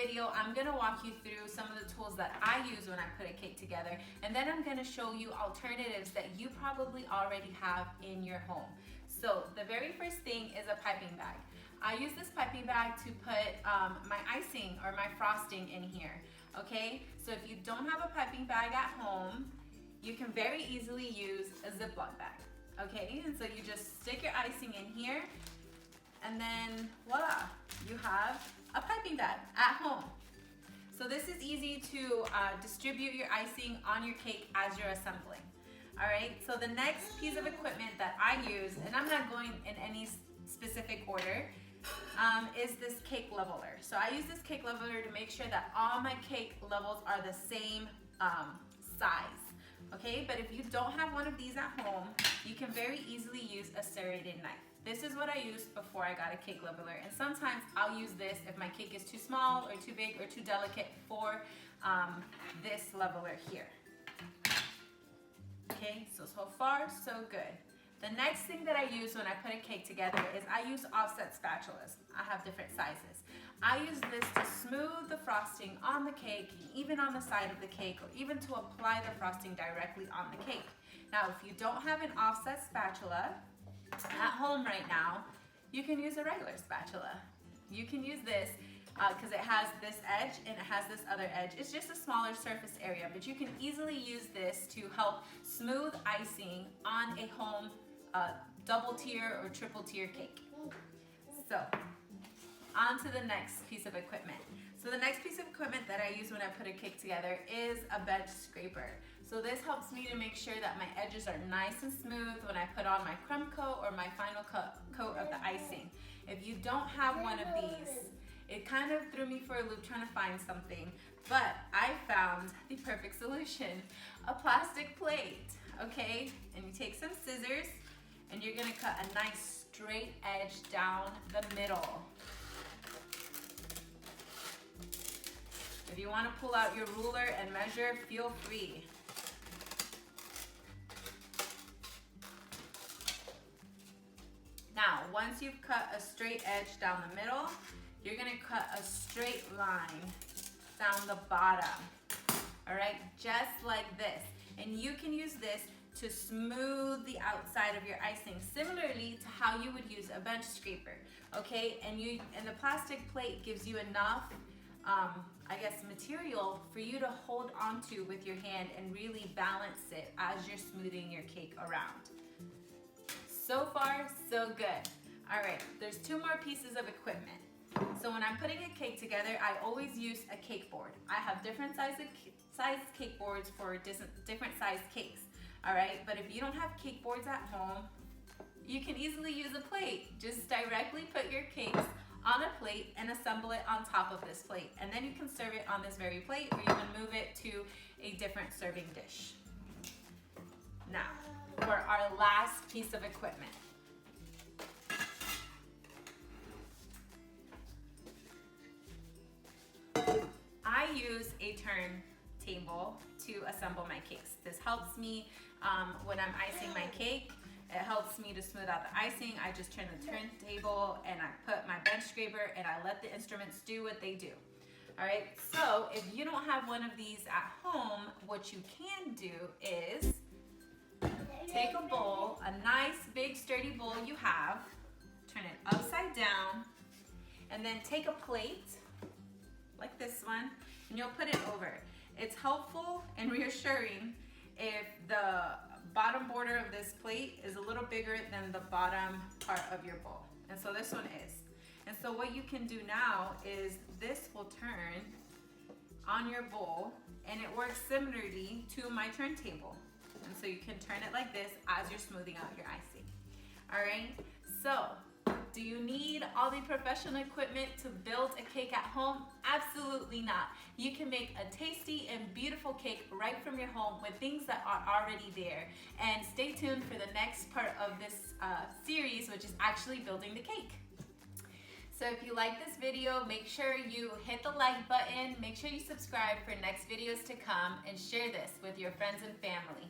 video, I'm gonna walk you through some of the tools that I use when I put a cake together, and then I'm gonna show you alternatives that you probably already have in your home. So the very first thing is a piping bag. I use this piping bag to put my icing or my frosting in here, okay? So if you don't have a piping bag at home, you can very easily use a Ziploc bag, okay? And so you just stick your icing in here, and then voila, you have a piping bag at home. So this is easy to distribute your icing on your cake as you're assembling. All right, so the next piece of equipment that I use, and I'm not going in any specific order, is this cake leveler. So I use this cake leveler to make sure that all my cake levels are the same size, okay? But if you don't have one of these at home, you can very easily use a serrated knife. This is what I used before I got a cake leveler, and sometimes I'll use this if my cake is too small or too big or too delicate for this leveler here. Okay, so far so good. The next thing that I use when I put a cake together is I use offset spatulas. I have different sizes. I use this to smooth the frosting on the cake, even on the side of the cake, or even to apply the frosting directly on the cake. Now, if you don't have an offset spatula at home right now, you can use a regular spatula. You can use this because it has this edge and it has this other edge. It's just a smaller surface area, but you can easily use this to help smooth icing on a home double tier or triple tier cake. So, on to the next piece of equipment. So the next piece of equipment that I use when I put a cake together is a bench scraper. So this helps me to make sure that my edges are nice and smooth when I put on my crumb coat or my final coat of the icing. If you don't have one of these, it kind of threw me for a loop trying to find something, but I found the perfect solution, a plastic plate, okay? And you take some scissors and you're gonna cut a nice straight edge down the middle. If you want to pull out your ruler and measure, feel free. Now, once you've cut a straight edge down the middle, you're going to cut a straight line down the bottom. All right, just like this. And you can use this to smooth the outside of your icing, similarly to how you would use a bench scraper. Okay, and the plastic plate gives you enough I guess material for you to hold onto with your hand and really balance it as you're smoothing your cake around. So far, so good. All right, there's two more pieces of equipment. So when I'm putting a cake together, I always use a cake board. I have different size cake boards for different sized cakes. All right, but if you don't have cake boards at home, you can easily use a plate. Just directly put your cakes on a plate and assemble it on top of this plate. And then you can serve it on this very plate, or you can move it to a different serving dish. Now, for our last piece of equipment. I use a turntable to assemble my cakes. This helps me when I'm icing my cake. It helps me to smooth out the icing. I just turn the turntable and I put my bench scraper and I let the instruments do what they do. All right, so if you don't have one of these at home, what you can do is take a bowl, a nice big sturdy bowl you have, turn it upside down, and then take a plate like this one and you'll put it over. It's helpful and reassuring if the bottom border of this plate is a little bigger than the bottom part of your bowl. And so this one is. And so what you can do now is this will turn on your bowl and it works similarly to my turntable. And so you can turn it like this as you're smoothing out your icing. All right, so do you need all the professional equipment to build a cake at home? Absolutely not. You can make a tasty and beautiful cake right from your home with things that are already there. And stay tuned for the next part of this series, which is actually building the cake. So if you like this video, make sure you hit the like button, make sure you subscribe for next videos to come, and share this with your friends and family.